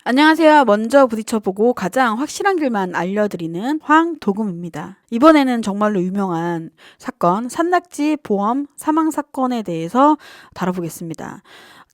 안녕하세요. 먼저 부딪혀보고 가장 확실한 길만 알려드리는 황도금입니다. 이번에는 정말로 유명한 사건, 산낙지 보험 사망 사건에 대해서 다뤄보겠습니다.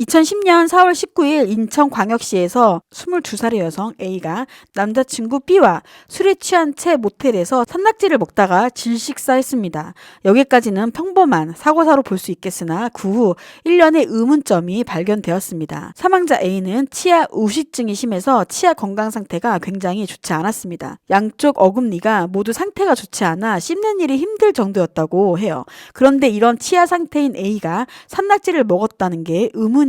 2010년 4월 19일 인천광역시에서 22살의 여성 A가 남자친구 B와 술에 취한 채 모텔에서 산낙지를 먹다가 질식사했습니다. 여기까지는 평범한 사고사로 볼 수 있겠으나 그 후 1년의 의문점이 발견되었습니다. 사망자 A는 치아 우시증이 심해서 치아 건강 상태가 굉장히 좋지 않았습니다. 양쪽 어금니가 모두 상태가 좋지 않아 씹는 일이 힘들 정도였다고 해요. 그런데 이런 치아 상태인 A가 산낙지를 먹었다는 게 의문입니다.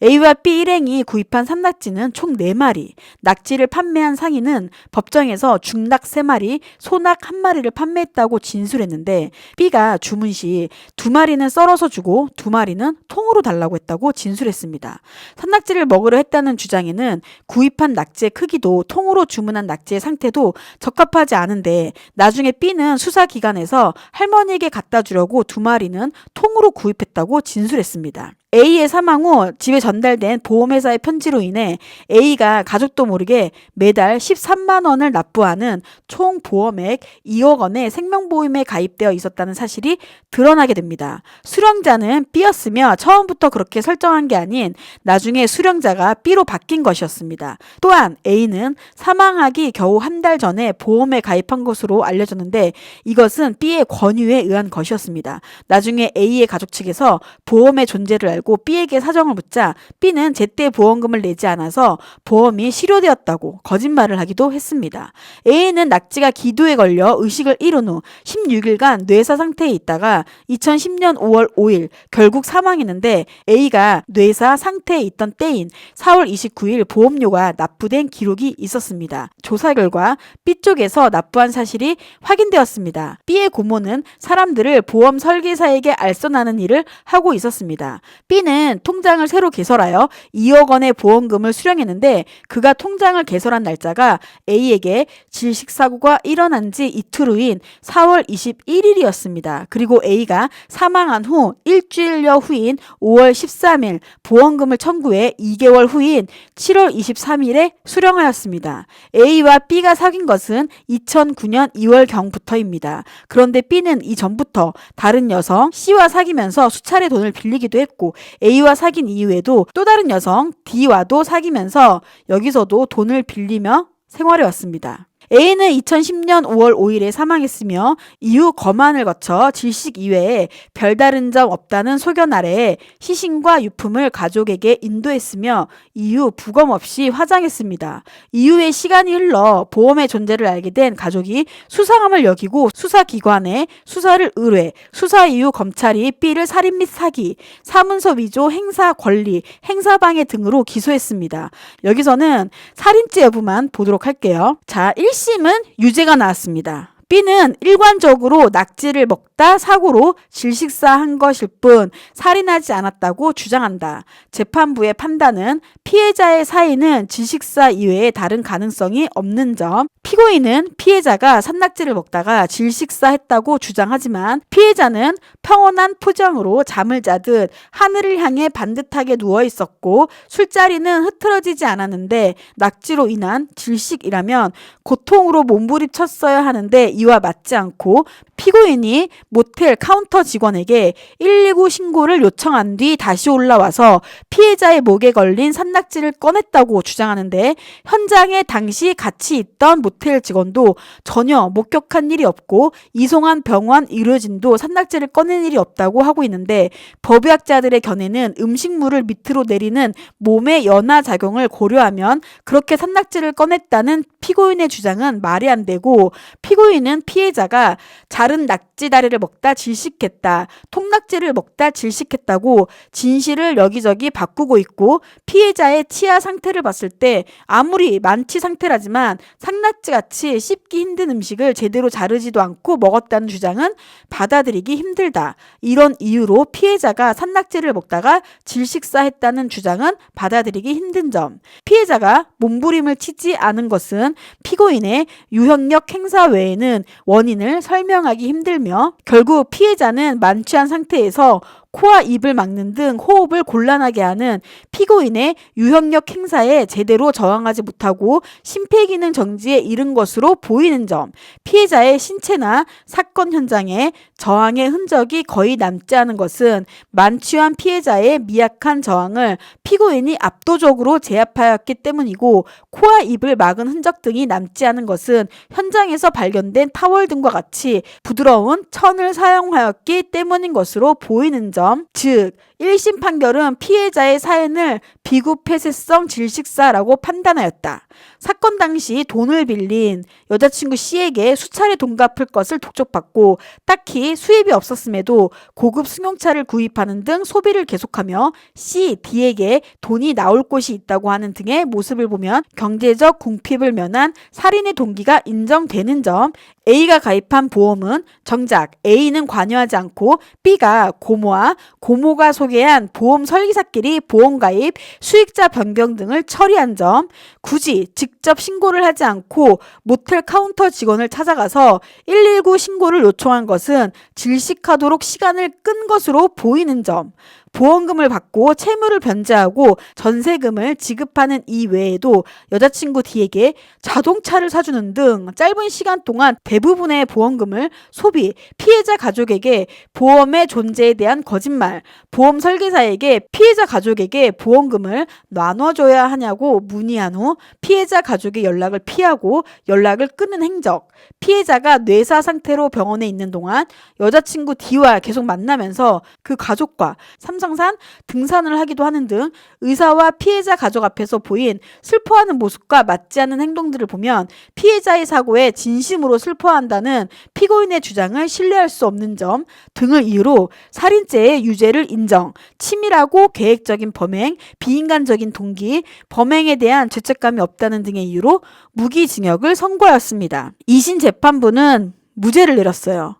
A와 B 일행이 구입한 산낙지는 총 4마리, 낙지를 판매한 상인은 법정에서 중낙 3마리, 소낙 1마리를 판매했다고 진술했는데 B가 주문 시 2마리는 썰어서 주고 2마리는 통으로 달라고 했다고 진술했습니다. 산낙지를 먹으려 했다는 주장에는 구입한 낙지의 크기도 통으로 주문한 낙지의 상태도 적합하지 않은데 나중에 B는 수사기관에서 할머니에게 갖다 주려고 2마리는 통으로 구입했다고 진술했습니다. A의 사망 후 집에 전달된 보험회사의 편지로 인해 A가 가족도 모르게 매달 13만 원을 납부하는 총 보험액 2억 원의 생명보험에 가입되어 있었다는 사실이 드러나게 됩니다. 수령자는 B였으며 처음부터 그렇게 설정한 게 아닌 나중에 수령자가 B로 바뀐 것이었습니다. 또한 A는 사망하기 겨우 한 달 전에 보험에 가입한 것으로 알려졌는데 이것은 B의 권유에 의한 것이었습니다. 나중에 A의 가족 측에서 보험의 존재를 알고 B에게 사정을 묻자 B는 제때 보험금을 내지 않아서 보험이 실효되었다고 거짓말을 하기도 했습니다. A는 낙지가 기도에 걸려 의식을 잃은 후 16일간 뇌사 상태에 있다가 2010년 5월 5일 결국 사망했는데 A가 뇌사 상태에 있던 때인 4월 29일 보험료가 납부된 기록이 있었습니다. 조사 결과 B 쪽에서 납부한 사실이 확인되었습니다. B의 고모는 사람들을 보험 설계사에게 알선하는 일을 하고 있었습니다. B는 통장을 새로 개설하여 2억 원의 보험금을 수령했는데 그가 통장을 개설한 날짜가 A에게 질식사고가 일어난 지 이틀 후인 4월 21일이었습니다. 그리고 A가 사망한 후 일주일여 후인 5월 13일 보험금을 청구해 2개월 후인 7월 23일에 수령하였습니다. A와 B가 사귄 것은 2009년 2월경부터입니다. 그런데 B는 이전부터 다른 여성 C와 사귀면서 수차례 돈을 빌리기도 했고 A와 사귄 이후에도 또 다른 여성 D와도 사귀면서 여기서도 돈을 빌리며 생활해왔습니다. A는 2010년 5월 5일에 사망했으며 이후 검안을 거쳐 질식 이외에 별다른 점 없다는 소견 아래에 시신과 유품을 가족에게 인도했으며 이후 부검 없이 화장했습니다. 이후에 시간이 흘러 보험의 존재를 알게 된 가족이 수상함을 여기고 수사기관에 수사를 의뢰, 수사 이후 검찰이 B를 살인 및 사기, 사문서 위조, 행사 권리, 행사방해 등으로 기소했습니다. 여기서는 살인죄 여부만 보도록 할게요. 자, 1심은 유죄가 나왔습니다. B는 일관적으로 낙지를 먹다 사고로 질식사한 것일 뿐 살인하지 않았다고 주장한다. 재판부의 판단은 피해자의 사인은 질식사 이외에 다른 가능성이 없는 점, 피고인은 피해자가 산낙지를 먹다가 질식사했다고 주장하지만 피해자는 평온한 표정으로 잠을 자듯 하늘을 향해 반듯하게 누워 있었고 술자리는 흐트러지지 않았는데 낙지로 인한 질식이라면 고통으로 몸부림쳤어야 하는데 이와 맞지 않고 피고인이 모텔 카운터 직원에게 119 신고를 요청한 뒤 다시 올라와서 피해자의 목에 걸린 산낙지를 꺼냈다고 주장하는데 현장에 당시 같이 있던 모텔 직원도 전혀 목격한 일이 없고 이송한 병원 의료진도 산낙지를 꺼낸 일이 없다고 하고 있는데 법의학자들의 견해는 음식물을 밑으로 내리는 몸의 연화작용을 고려하면 그렇게 산낙지를 꺼냈다는 피고인의 주장은 말이 안 되고 피고인은 피해자가 자른 낙지 다리를 먹다 질식했다, 통낙지를 먹다 질식했다고 진실을 여기저기 바꾸고 있고 피해자의 치아 상태를 봤을 때 아무리 만취 상태라지만 산낙지같이 씹기 힘든 음식을 제대로 자르지도 않고 먹었다는 주장은 받아들이기 힘들다. 이런 이유로 피해자가 산낙지를 먹다가 질식사했다는 주장은 받아들이기 힘든 점. 피해자가 몸부림을 치지 않은 것은 피고인의 유형력 행사 외에는 원인을 설명하기 힘들며 결국 피해자는 만취한 상태에서 코와 입을 막는 등 호흡을 곤란하게 하는 피고인의 유형력 행사에 제대로 저항하지 못하고 심폐기능 정지에 이른 것으로 보이는 점, 피해자의 신체나 사건 현장에 저항의 흔적이 거의 남지 않은 것은 만취한 피해자의 미약한 저항을 피고인이 압도적으로 제압하였기 때문이고, 코와 입을 막은 흔적 등이 남지 않은 것은 현장에서 발견된 타월 등과 같이 부드러운 천을 사용하였기 때문인 것으로 보이는 점, 즉 1심 판결은 피해자의 사연을 비구폐쇄성 질식사라고 판단하였다. 사건 당시 돈을 빌린 여자친구 C에게 수차례 돈 갚을 것을 독촉받고 딱히 수입이 없었음에도 고급 승용차를 구입하는 등 소비를 계속하며 C, D에게 돈이 나올 곳이 있다고 하는 등의 모습을 보면 경제적 궁핍을 면한 살인의 동기가 인정되는 점, A가 가입한 보험은 정작 A는 관여하지 않고 B가 고모와 고모가 소개한 보험 설계사끼리 보험 가입, 수익자 변경 등을 처리한 점, 굳이 직접 신고를 하지 않고 모텔 카운터 직원을 찾아가서 119 신고를 요청한 것은 질식하도록 시간을 끈 것으로 보이는 점, 보험금을 받고 채무를 변제하고 전세금을 지급하는 이외에도 여자친구 D에게 자동차를 사주는 등 짧은 시간 동안 대부분의 보험금을 소비, 피해자 가족에게 보험의 존재에 대한 거짓말, 보험 설계사에게 피해자 가족에게 보험금을 나눠줘야 하냐고 문의한 후 피해자 가족의 연락을 피하고 연락을 끊는 행적, 피해자가 뇌사 상태로 병원에 있는 동안 여자친구 D와 계속 만나면서 그 가족과 삼성산 등산을 하기도 하는 등 의사와 피해자 가족 앞에서 보인 슬퍼하는 모습과 맞지 않는 행동들을 보면 피해자의 사고에 진심으로 슬퍼한다는 피고인의 주장을 신뢰할 수 없는 점 등을 이유로 살인죄의 유죄를 인정, 치밀하고 계획적인 범행, 비인간적인 동기, 범행에 대한 죄책감이 없다는 등의 이유로 무기징역을 선고하였습니다. 2심 재판부는 무죄를 내렸어요.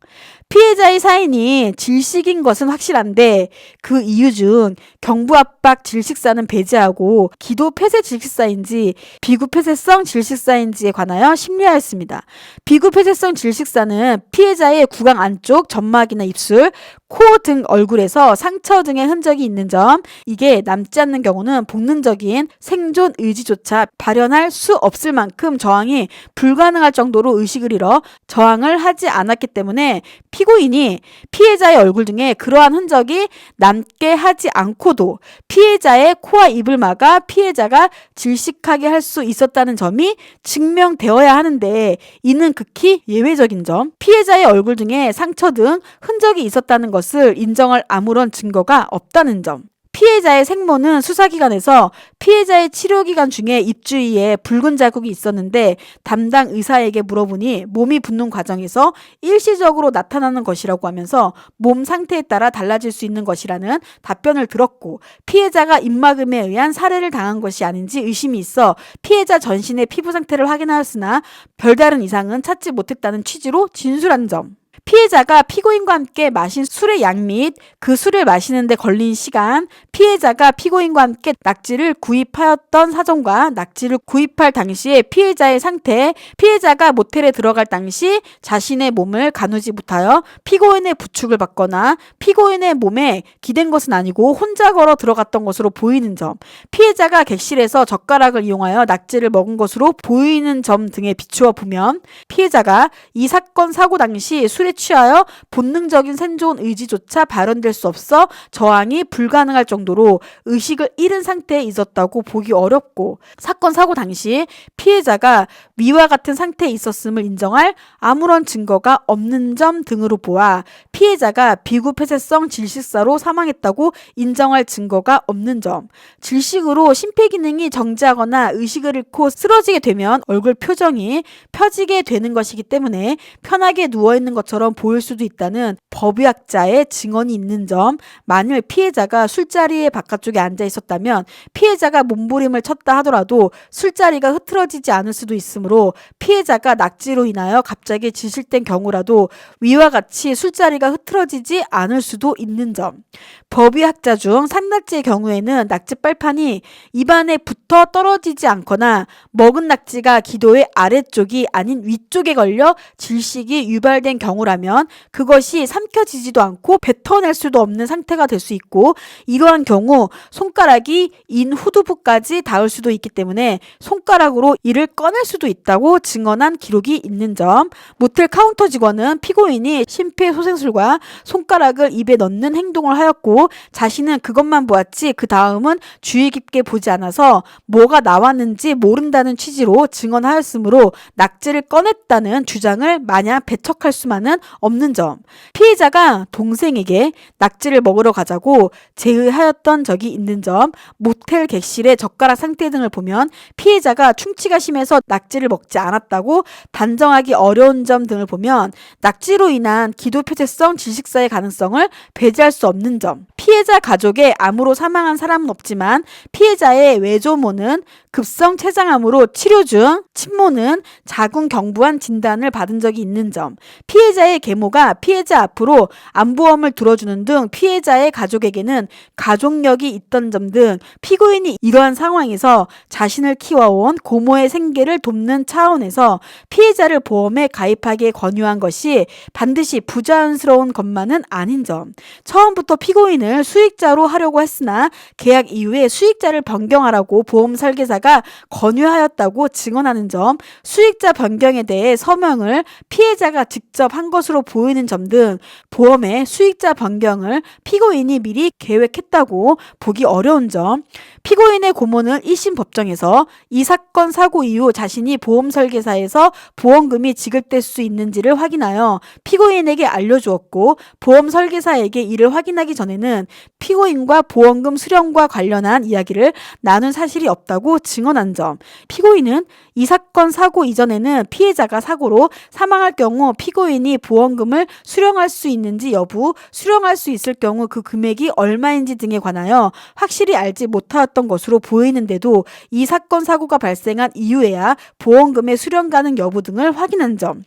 피해자의 사인이 질식인 것은 확실한데 그 이유 중 경부압박 질식사는 배제하고 기도 폐쇄 질식사인지 비구 폐쇄성 질식사인지에 관하여 심리하였습니다. 비구 폐쇄성 질식사는 피해자의 구강 안쪽 점막이나 입술, 코 등 얼굴에서 상처 등의 흔적이 있는 점, 이게 남지 않는 경우는 본능적인 생존 의지조차 발현할 수 없을 만큼 저항이 불가능할 정도로 의식을 잃어 저항을 하지 않았기 때문에 피고인이 피해자의 얼굴 등에 그러한 흔적이 남게 하지 않고도 피해자의 코와 입을 막아 피해자가 질식하게 할 수 있었다는 점이 증명되어야 하는데, 이는 극히 예외적인 점, 피해자의 얼굴 등에 상처 등 흔적이 있었다는 것을 인정할 아무런 증거가 없다는 점, 피해자의 생모는 수사기관에서 피해자의 치료기간 중에 입 주위에 붉은 자국이 있었는데 담당 의사에게 물어보니 몸이 붓는 과정에서 일시적으로 나타나는 것이라고 하면서 몸 상태에 따라 달라질 수 있는 것이라는 답변을 들었고, 피해자가 입막음에 의한 살해를 당한 것이 아닌지 의심이 있어 피해자 전신의 피부 상태를 확인하였으나 별다른 이상은 찾지 못했다는 취지로 진술한 점, 피해자가 피고인과 함께 마신 술의 양 및 그 술을 마시는 데 걸린 시간, 피해자가 피고인과 함께 낙지를 구입하였던 사정과 낙지를 구입할 당시의 피해자의 상태, 피해자가 모텔에 들어갈 당시 자신의 몸을 가누지 못하여 피고인의 부축을 받거나 피고인의 몸에 기댄 것은 아니고 혼자 걸어 들어갔던 것으로 보이는 점, 피해자가 객실에서 젓가락을 이용하여 낙지를 먹은 것으로 보이는 점 등에 비추어 보면 피해자가 이 사건 사고 당시 술에 취하여 본능적인 생존 의지조차 발현될 수 없어 저항이 불가능할 정도로 의식을 잃은 상태에 있었다고 보기 어렵고, 사건 사고 당시 피해자가 위와 같은 상태에 있었음을 인정할 아무런 증거가 없는 점 등으로 보아 피해자가 비구폐쇄성 질식사로 사망했다고 인정할 증거가 없는 점, 질식으로 심폐기능이 정지하거나 의식을 잃고 쓰러지게 되면 얼굴 표정이 펴지게 되는 것이기 때문에 편하게 누워있는 것처럼 보일 수도 있다는 법의학자의 증언이 있는 점, 만일 피해자가 술자리의 바깥쪽에 앉아 있었다면 피해자가 몸부림을 쳤다 하더라도 술자리가 흐트러지지 않을 수도 있으므로 피해자가 낙지로 인하여 갑자기 지실된 경우라도 위와 같이 술자리가 흐트러지지 않을 수도 있는 점, 법의학자 중 산낙지의 경우에는 낙지 빨판이 입안에 붙어 떨어지지 않거나 먹은 낙지가 기도의 아래쪽이 아닌 위쪽에 걸려 질식이 유발된 경우라 경우라면 그것이 삼켜지지도 않고 뱉어낼 수도 없는 상태가 될 수 있고, 이러한 경우 손가락이 인 후두부까지 닿을 수도 있기 때문에 손가락으로 이를 꺼낼 수도 있다고 증언한 기록이 있는 점. 모텔 카운터 직원은 피고인이 심폐소생술과 손가락을 입에 넣는 행동을 하였고 자신은 그것만 보았지 그 다음은 주의 깊게 보지 않아서 뭐가 나왔는지 모른다는 취지로 증언하였으므로 낙지를 꺼냈다는 주장을 마냥 배척할 수만은 없는 점. 피해자가 동생에게 낙지를 먹으러 가자고 제의하였던 적이 있는 점, 모텔 객실의 젓가락 상태 등을 보면 피해자가 충치가 심해서 낙지를 먹지 않았다고 단정하기 어려운 점 등을 보면 낙지로 인한 기도표재성 질식사의 가능성을 배제할 수 없는 점. 피해자 가족에 암으로 사망한 사람은 없지만 피해자의 외조모는 급성 췌장암으로 치료 중, 친모는 자궁경부암 진단을 받은 적이 있는 점. 피해자의 계모가 피해자 앞으로 암보험을 들어주는 등 피해자의 가족에게는 가족력이 있던 점 등 피고인이 이러한 상황에서 자신을 키워온 고모의 생계를 돕는 차원에서 피해자를 보험에 가입하기에 권유한 것이 반드시 부자연스러운 것만은 아닌 점. 처음부터 피고인을 수익자로 하려고 했으나 계약 이후에 수익자를 변경하라고 보험 설계사가 권유하였다고 증언하는 점, 수익자 변경에 대해 서명을 피해자가 직접 한 것으로 보이는 점 등 보험의 수익자 변경을 피고인이 미리 계획했다고 보기 어려운 점. 피고인의 고모는 1심 법정에서 이 사건 사고 이후 자신이 보험 설계사에서 보험금이 지급될 수 있는지를 확인하여 피고인에게 알려주었고 보험 설계사에게 이를 확인하기 전에는 피고인과 보험금 수령과 관련한 이야기를 나눈 사실이 없다고 증언한 점. 피고인은 이 사건 사고 이전에는 피해자가 사고로 사망할 경우 피고인이 보험금을 수령할 수 있는지 여부, 수령할 수 있을 경우 그 금액이 얼마인지 등에 관하여 확실히 알지 못하였던 것으로 보이는데도 이 사건 사고가 발생한 이후에야 보험금의 수령 가능 여부 등을 확인한 점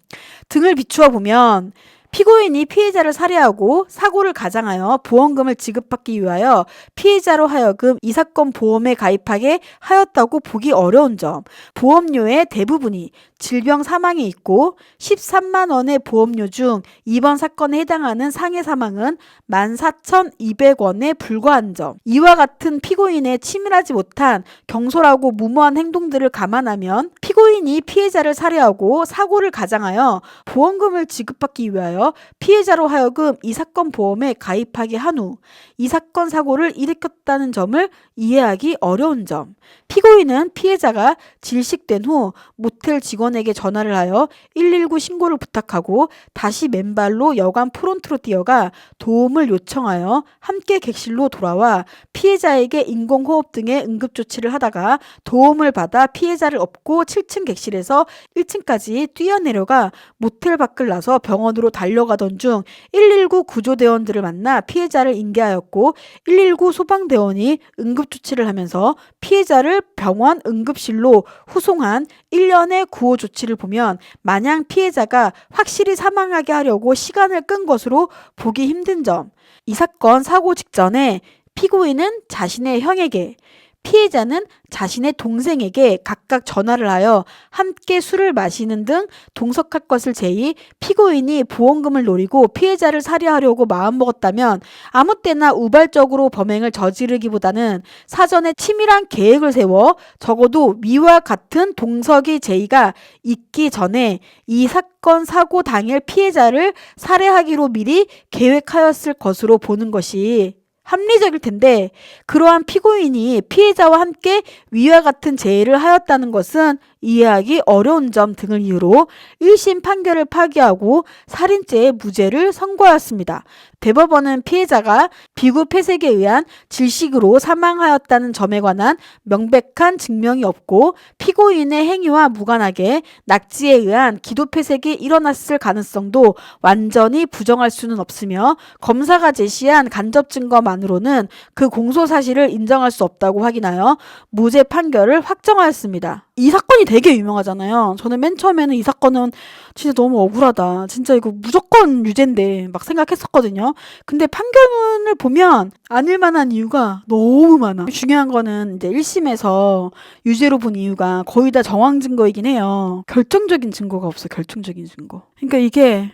등을 비추어 보면 피고인이 피해자를 살해하고 사고를 가장하여 보험금을 지급받기 위하여 피해자로 하여금 이 사건 보험에 가입하게 하였다고 보기 어려운 점. 보험료의 대부분이 질병 사망에 있고 13만 원의 보험료 중 이번 사건에 해당하는 상해 사망은 14,200원에 불과한 점. 이와 같은 피고인의 치밀하지 못한 경솔하고 무모한 행동들을 감안하면 피고인이 피해자를 살해하고 사고를 가장하여 보험금을 지급받기 위하여 피해자로 하여금 이 사건 보험에 가입하게 한 후 이 사건 사고를 일으켰다는 점을 이해하기 어려운 점. 피고인은 피해자가 질식된 후 모텔 직원에게 전화를 하여 119 신고를 부탁하고 다시 맨발로 여관 프론트로 뛰어가 도움을 요청하여 함께 객실로 돌아와 피해자에게 인공호흡 등의 응급조치를 하다가 도움을 받아 피해자를 업고 7층 객실에서 1층까지 뛰어내려가 모텔 밖을 나서 병원으로 달려가던 중 119 구조대원들을 만나 피해자를 인계하였고 119 소방대원이 응급조치를 하면서 피해자를 병원 응급실로 후송한 일련의 구호 조치를 보면 마냥 피해자가 확실히 사망하게 하려고 시간을 끈 것으로 보기 힘든 점. 이 사건 사고 직전에 피고인은 자신의 형에게, 피해자는 자신의 동생에게 각각 전화를 하여 함께 술을 마시는 등 동석할 것을 제의 피고인이 보험금을 노리고 피해자를 살해하려고 마음먹었다면 아무 때나 우발적으로 범행을 저지르기보다는 사전에 치밀한 계획을 세워 적어도 위와 같은 동석의 제의가 있기 전에 이 사건 사고 당일 피해자를 살해하기로 미리 계획하였을 것으로 보는 것이 합리적일 텐데 그러한 피고인이 피해자와 함께 위와 같은 제의를 하였다는 것은 이해하기 어려운 점 등을 이유로 1심 판결을 파기하고 살인죄의 무죄를 선고하였습니다. 대법원은 피해자가 비구 폐색에 의한 질식으로 사망하였다는 점에 관한 명백한 증명이 없고 피고인의 행위와 무관하게 낙지에 의한 기도 폐색이 일어났을 가능성도 완전히 부정할 수는 없으며 검사가 제시한 간접 증거만으로는 그 공소 사실을 인정할 수 없다고 확인하여 무죄 판결을 확정하였습니다. 이 사건이 되게 유명하잖아요. 저는 맨 처음에는 이 사건은 진짜 너무 억울하다. 진짜 이거 무조건 유죄인데 막 생각했었거든요. 근데 판결문을 보면 아닐 만한 이유가 너무 많아. 중요한 거는 이제 1심에서 유죄로 본 이유가 거의 다 정황 증거이긴 해요. 결정적인 증거가 없어. 결정적인 증거. 그러니까 이게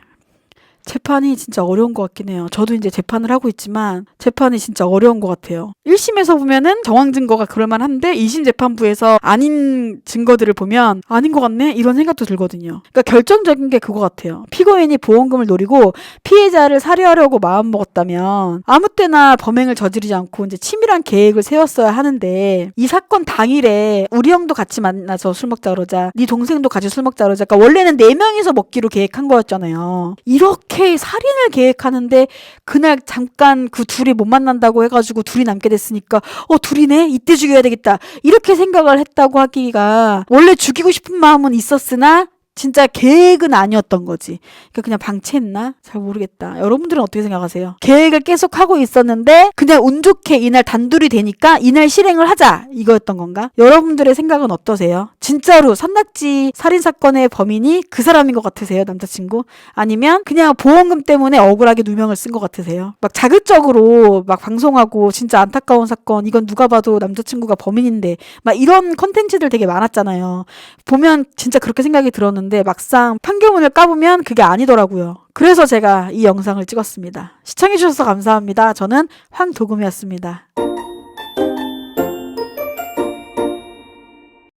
재판이 진짜 어려운 것 같긴 해요. 저도 이제 재판을 하고 있지만 재판이 진짜 어려운 것 같아요. 1심에서 보면은 정황 증거가 그럴만한데 2심 재판부에서 아닌 증거들을 보면 아닌 것 같네? 이런 생각도 들거든요. 그러니까 결정적인 게 그거 같아요. 피고인이 보험금을 노리고 피해자를 살해하려고 마음먹었다면 아무 때나 범행을 저지르지 않고 이제 치밀한 계획을 세웠어야 하는데 이 사건 당일에 우리 형도 같이 만나서 술 먹자 그러자 네 동생도 같이 술 먹자 그러자 그러니까 원래는 4명이서 먹기로 계획한 거였잖아요. 이렇게 살인을 계획하는데 그날 잠깐 그 둘이 못 만난다고 해가지고 둘이 남게 됐으니까 둘이네? 이때 죽여야 되겠다. 이렇게 생각을 했다고 하기가 원래 죽이고 싶은 마음은 있었으나 진짜 계획은 아니었던 거지. 그러니까 그냥 방치했나? 잘 모르겠다. 여러분들은 어떻게 생각하세요? 계획을 계속 하고 있었는데 그냥 운 좋게 이날 단둘이 되니까 이날 실행을 하자 이거였던 건가? 여러분들의 생각은 어떠세요? 진짜로 산낙지 살인사건의 범인이 그 사람인 것 같으세요? 남자친구? 아니면 그냥 보험금 때문에 억울하게 누명을 쓴 것 같으세요? 막 자극적으로 막 방송하고 진짜 안타까운 사건 이건 누가 봐도 남자친구가 범인인데 막 이런 컨텐츠들 되게 많았잖아요. 보면 진짜 그렇게 생각이 들었는데 막상 판결문을 까보면 그게 아니더라고요. 그래서 제가 이 영상을 찍었습니다. 시청해주셔서 감사합니다. 저는 황도금이었습니다.